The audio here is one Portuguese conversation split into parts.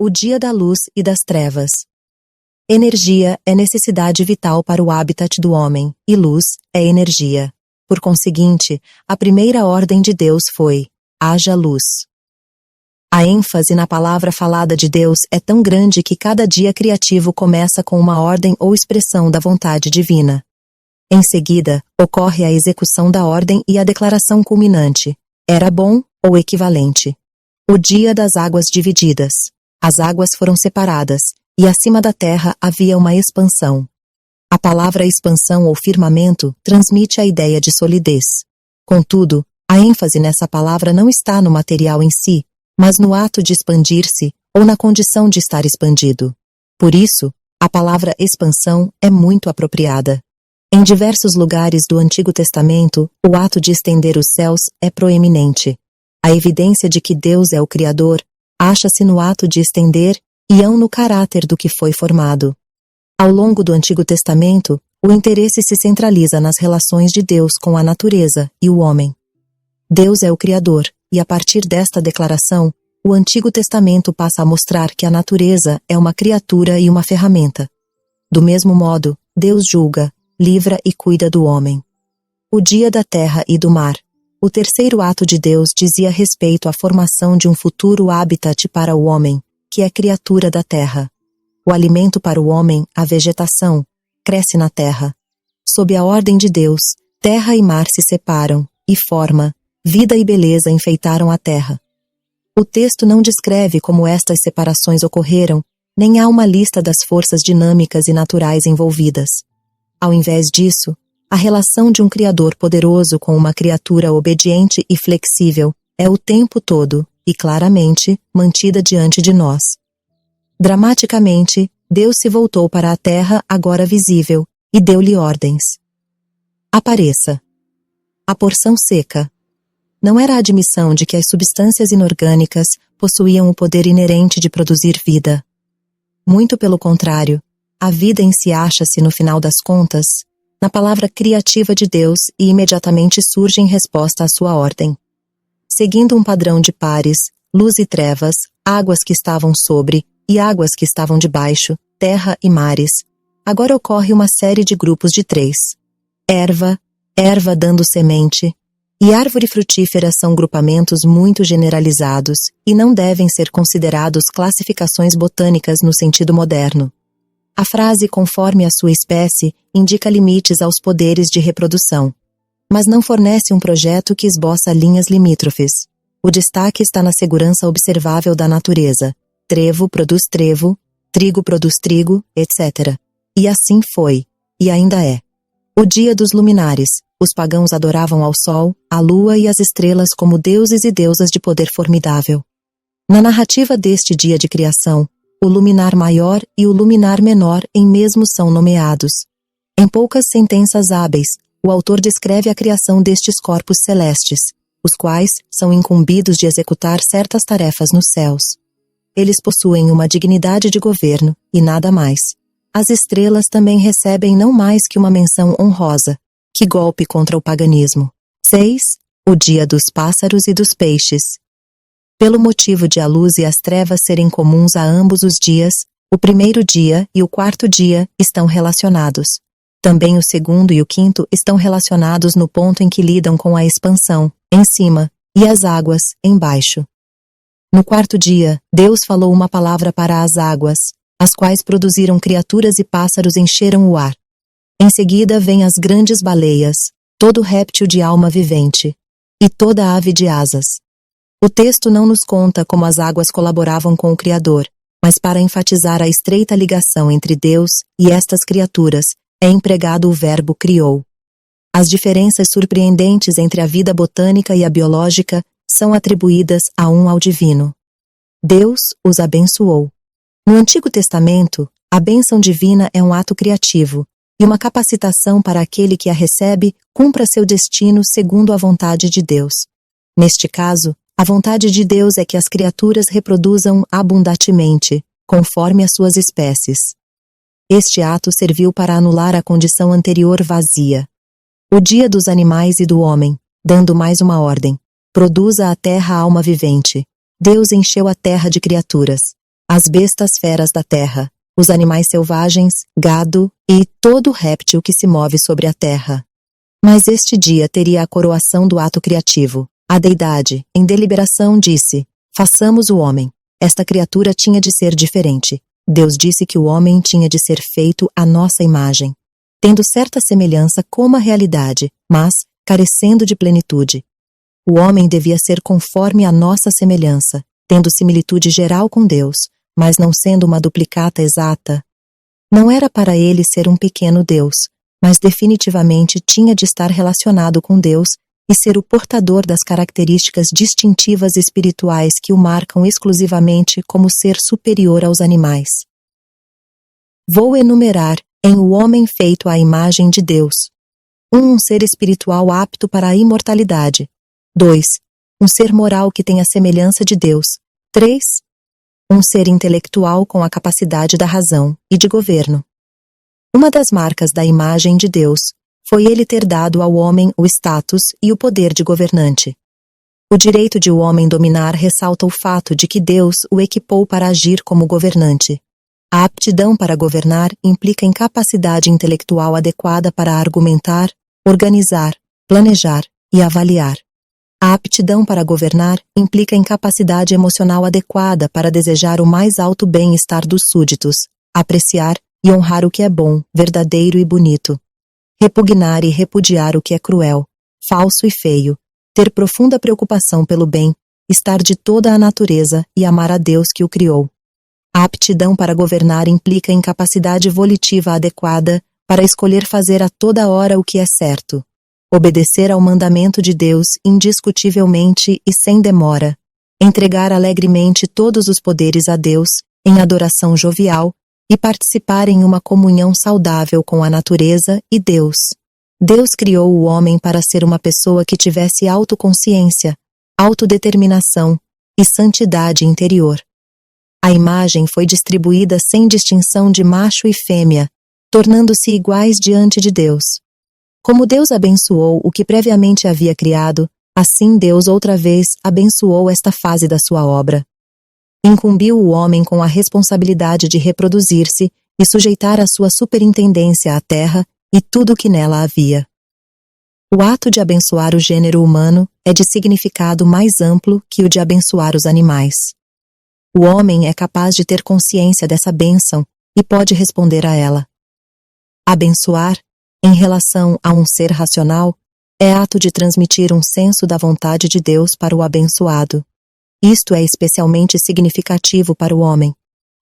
O dia da luz e das trevas. Energia é necessidade vital para o habitat do homem, e luz é energia. Por conseguinte, a primeira ordem de Deus foi: haja luz. A ênfase na palavra falada de Deus é tão grande que cada dia criativo começa com uma ordem ou expressão da vontade divina. Em seguida, ocorre a execução da ordem e a declaração culminante: era bom ou equivalente. O dia das águas divididas. As águas foram separadas, e acima da terra havia uma expansão. A palavra expansão ou firmamento transmite a ideia de solidez. Contudo, a ênfase nessa palavra não está no material em si, mas no ato de expandir-se ou na condição de estar expandido. Por isso, a palavra expansão é muito apropriada. Em diversos lugares do Antigo Testamento, o ato de estender os céus é proeminente. A evidência de que Deus é o Criador acha-se no ato de estender e não no caráter do que foi formado. Ao longo do Antigo Testamento, o interesse se centraliza nas relações de Deus com a natureza e o homem. Deus é o Criador, e a partir desta declaração, o Antigo Testamento passa a mostrar que a natureza é uma criatura e uma ferramenta. Do mesmo modo, Deus julga, livra e cuida do homem. O dia da terra e do mar. O terceiro ato de Deus dizia respeito à formação de um futuro habitat para o homem, que é criatura da terra. O alimento para o homem, a vegetação, cresce na terra. Sob a ordem de Deus, terra e mar se separam, e forma, vida e beleza enfeitaram a terra. O texto não descreve como estas separações ocorreram, nem há uma lista das forças dinâmicas e naturais envolvidas. Ao invés disso, a relação de um Criador poderoso com uma criatura obediente e flexível é o tempo todo, e claramente, mantida diante de nós. Dramaticamente, Deus se voltou para a terra agora visível, e deu-lhe ordens. Apareça. A porção seca. Não era a admissão de que as substâncias inorgânicas possuíam o poder inerente de produzir vida. Muito pelo contrário, a vida em si acha-se, no final das contas, na palavra criativa de Deus e imediatamente surge em resposta à sua ordem. Seguindo um padrão de pares, luz e trevas, águas que estavam sobre e águas que estavam debaixo, terra e mares, agora ocorre uma série de grupos de 3. Erva dando semente, e árvore frutífera são grupamentos muito generalizados e não devem ser considerados classificações botânicas no sentido moderno. A frase conforme a sua espécie indica limites aos poderes de reprodução, mas não fornece um projeto que esboça linhas limítrofes. O destaque está na segurança observável da natureza. Trevo produz trevo, trigo produz trigo, etc. E assim foi, e ainda é. O dia dos luminares. Os pagãos adoravam ao sol, à lua e às estrelas como deuses e deusas de poder formidável. Na narrativa deste dia de criação, o luminar maior e o luminar menor em mesmo são nomeados. Em poucas sentenças hábeis, o autor descreve a criação destes corpos celestes, os quais são incumbidos de executar certas tarefas nos céus. Eles possuem uma dignidade de governo, e nada mais. As estrelas também recebem não mais que uma menção honrosa. Que golpe contra o paganismo. 6. O dia dos pássaros e dos peixes. Pelo motivo de a luz e as trevas serem comuns a ambos os dias, o primeiro dia e o quarto dia estão relacionados. Também o segundo e o quinto estão relacionados no ponto em que lidam com a expansão, em cima, e as águas, embaixo. No quarto dia, Deus falou uma palavra para as águas, as quais produziram criaturas e pássaros encheram o ar. Em seguida vêm as grandes baleias, todo réptil de alma vivente, e toda ave de asas. O texto não nos conta como as águas colaboravam com o Criador, mas para enfatizar a estreita ligação entre Deus e estas criaturas, é empregado o verbo criou. As diferenças surpreendentes entre a vida botânica e a biológica são atribuídas a um ao divino. Deus os abençoou. No Antigo Testamento, a bênção divina é um ato criativo, e uma capacitação para aquele que a recebe cumpra seu destino segundo a vontade de Deus. Neste caso, a vontade de Deus é que as criaturas reproduzam abundantemente, conforme as suas espécies. Este ato serviu para anular a condição anterior vazia. O dia dos animais e do homem, dando mais uma ordem: produza a terra alma vivente. Deus encheu a terra de criaturas. as bestas feras da terra, os animais selvagens, gado e todo réptil que se move sobre a terra. Mas este dia teria a coroação do ato criativo. A deidade, em deliberação, disse: façamos o homem. Esta criatura tinha de ser diferente. Deus disse que o homem tinha de ser feito à nossa imagem, tendo certa semelhança como a realidade, mas carecendo de plenitude. O homem devia ser conforme a nossa semelhança, tendo similitude geral com Deus, mas não sendo uma duplicata exata. Não era para ele ser um pequeno Deus, mas definitivamente tinha de estar relacionado com Deus e ser o portador das características distintivas espirituais que o marcam exclusivamente como ser superior aos animais. Vou enumerar em o homem feito à imagem de Deus. 1. Um ser espiritual apto para a imortalidade. 2. Um ser moral que tem a semelhança de Deus. 3. Um ser intelectual com a capacidade da razão e de governo. Uma das marcas da imagem de Deus foi ele ter dado ao homem o status e o poder de governante. O direito de o homem dominar ressalta o fato de que Deus o equipou para agir como governante. A aptidão para governar implica incapacidade intelectual adequada para argumentar, organizar, planejar e avaliar. A aptidão para governar implica incapacidade emocional adequada para desejar o mais alto bem-estar dos súditos, apreciar e honrar o que é bom, verdadeiro e bonito, repugnar e repudiar o que é cruel, falso e feio, ter profunda preocupação pelo bem, estar de toda a natureza e amar a Deus que o criou. A aptidão para governar implica incapacidade volitiva adequada para escolher fazer a toda hora o que é certo, obedecer ao mandamento de Deus indiscutivelmente e sem demora, entregar alegremente todos os poderes a Deus em adoração jovial e participar em uma comunhão saudável com a natureza e Deus. Deus criou o homem para ser uma pessoa que tivesse autoconsciência, autodeterminação e santidade interior. A imagem foi distribuída sem distinção de macho e fêmea, tornando-se iguais diante de Deus. Como Deus abençoou o que previamente havia criado, assim Deus outra vez abençoou esta fase da sua obra. Incumbiu o homem com a responsabilidade de reproduzir-se e sujeitar a sua superintendência à terra e tudo o que nela havia. O ato de abençoar o gênero humano é de significado mais amplo que o de abençoar os animais. O homem é capaz de ter consciência dessa bênção e pode responder a ela. Abençoar, em relação a um ser racional, é ato de transmitir um senso da vontade de Deus para o abençoado. Isto é especialmente significativo para o homem,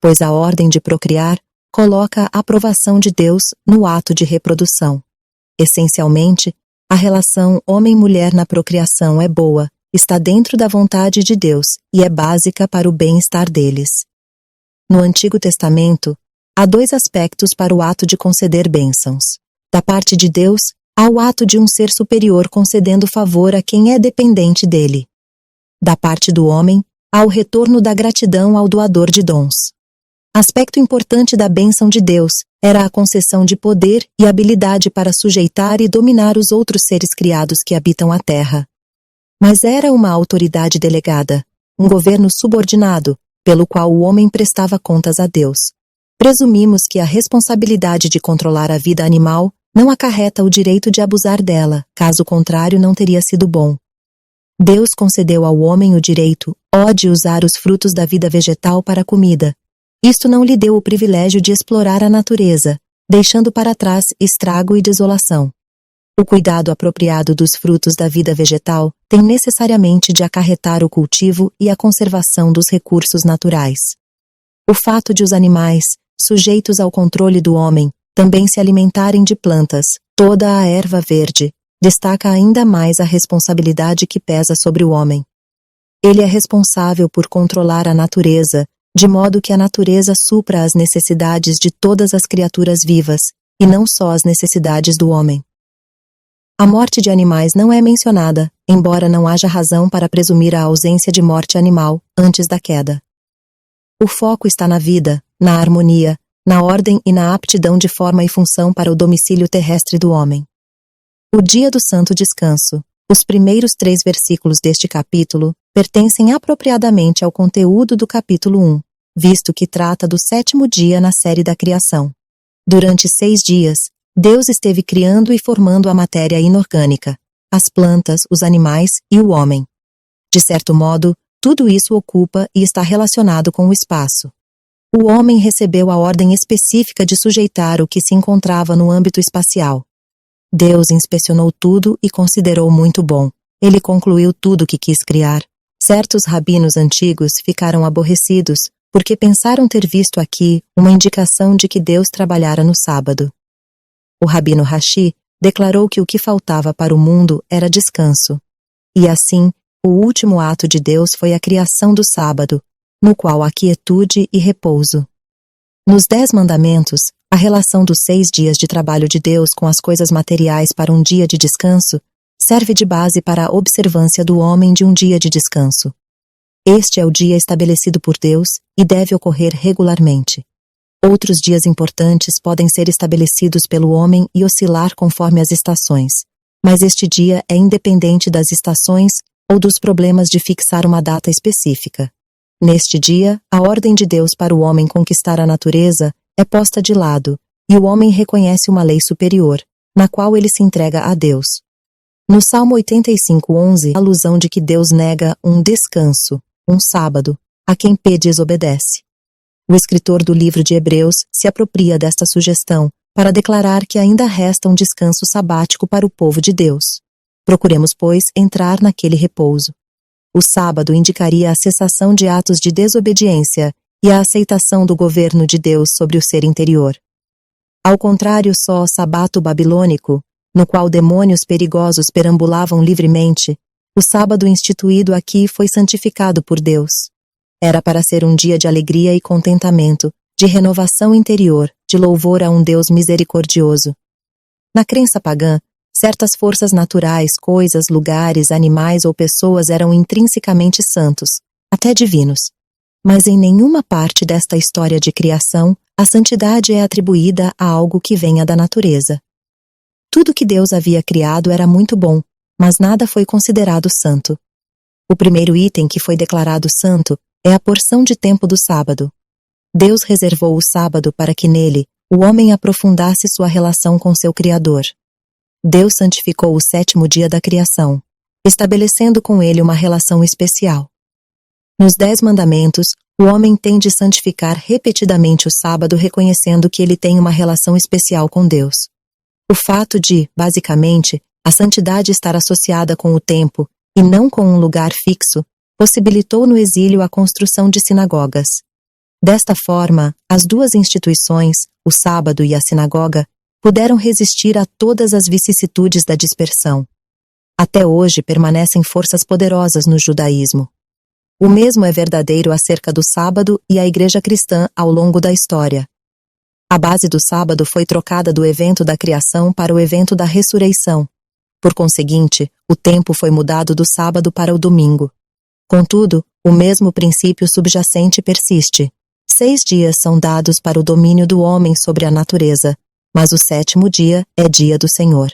pois a ordem de procriar coloca a aprovação de Deus no ato de reprodução. Essencialmente, a relação homem-mulher na procriação é boa, está dentro da vontade de Deus e é básica para o bem-estar deles. No Antigo Testamento, há dois aspectos para o ato de conceder bênçãos. Da parte de Deus, há o ato de um ser superior concedendo favor a quem é dependente dele. Da parte do homem, há o retorno da gratidão ao doador de dons. Aspecto importante da bênção de Deus era a concessão de poder e habilidade para sujeitar e dominar os outros seres criados que habitam a terra. Mas era uma autoridade delegada, um governo subordinado, pelo qual o homem prestava contas a Deus. Presumimos que a responsabilidade de controlar a vida animal não acarreta o direito de abusar dela, caso contrário não teria sido bom. Deus concedeu ao homem o direito, de usar os frutos da vida vegetal para comida. Isto não lhe deu o privilégio de explorar a natureza, deixando para trás estrago e desolação. O cuidado apropriado dos frutos da vida vegetal tem necessariamente de acarretar o cultivo e a conservação dos recursos naturais. O fato de os animais, sujeitos ao controle do homem, também se alimentarem de plantas, toda a erva verde, destaca ainda mais a responsabilidade que pesa sobre o homem. Ele é responsável por controlar a natureza, de modo que a natureza supra as necessidades de todas as criaturas vivas, e não só as necessidades do homem. A morte de animais não é mencionada, embora não haja razão para presumir a ausência de morte animal antes da queda. O foco está na vida, na harmonia, na ordem e na aptidão de forma e função para o domicílio terrestre do homem. O dia do santo descanso, os primeiros 3 versículos deste capítulo, pertencem apropriadamente ao conteúdo do capítulo 1. visto que trata do sétimo dia na série da criação. Durante 6 dias, Deus esteve criando e formando a matéria inorgânica, as plantas, os animais e o homem. De certo modo, tudo isso ocupa e está relacionado com o espaço. O homem recebeu a ordem específica de sujeitar o que se encontrava no âmbito espacial. Deus inspecionou tudo e considerou muito bom. Ele concluiu tudo o que quis criar. Certos rabinos antigos ficaram aborrecidos porque pensaram ter visto aqui uma indicação de que Deus trabalhara no sábado. O rabino Rashi declarou que o que faltava para o mundo era descanso. E assim, o último ato de Deus foi a criação do sábado, no qual há quietude e repouso. Nos 10 mandamentos, a relação dos 6 dias de trabalho de Deus com as coisas materiais para um dia de descanso serve de base para a observância do homem de um dia de descanso. Este é o dia estabelecido por Deus e deve ocorrer regularmente. Outros dias importantes podem ser estabelecidos pelo homem e oscilar conforme as estações, mas este dia é independente das estações ou dos problemas de fixar uma data específica. Neste dia, a ordem de Deus para o homem conquistar a natureza é posta de lado, e o homem reconhece uma lei superior, na qual ele se entrega a Deus. No Salmo 85:11, a alusão de que Deus nega um descanso, um sábado, a quem desobedece. O escritor do livro de Hebreus se apropria desta sugestão para declarar que ainda resta um descanso sabático para o povo de Deus. Procuremos, pois, entrar naquele repouso. O sábado indicaria a cessação de atos de desobediência e a aceitação do governo de Deus sobre o ser interior. Ao contrário só sabato babilônico, no qual demônios perigosos perambulavam livremente, o sábado instituído aqui foi santificado por Deus. Era para ser um dia de alegria e contentamento, de renovação interior, de louvor a um Deus misericordioso. Na crença pagã, certas forças naturais, coisas, lugares, animais ou pessoas eram intrinsecamente santos, até divinos. Mas em nenhuma parte desta história de criação, a santidade é atribuída a algo que venha da natureza. Tudo que Deus havia criado era muito bom, mas nada foi considerado santo. O primeiro item que foi declarado santo é a porção de tempo do sábado. Deus reservou o sábado para que nele o homem aprofundasse sua relação com seu Criador. Deus santificou o 7º dia da criação, estabelecendo com ele uma relação especial. Nos 10 mandamentos, o homem tem de santificar repetidamente o sábado, reconhecendo que ele tem uma relação especial com Deus. O fato de, basicamente, a santidade estar associada com o tempo e não com um lugar fixo, possibilitou no exílio a construção de sinagogas. Desta forma, as duas instituições, o sábado e a sinagoga, puderam resistir a todas as vicissitudes da dispersão. Até hoje permanecem forças poderosas no judaísmo. O mesmo é verdadeiro acerca do sábado e a igreja cristã ao longo da história. A base do sábado foi trocada do evento da criação para o evento da ressurreição. Por conseguinte, o tempo foi mudado do sábado para o domingo. Contudo, o mesmo princípio subjacente persiste. 6 dias são dados para o domínio do homem sobre a natureza, mas o 7º dia é dia do Senhor.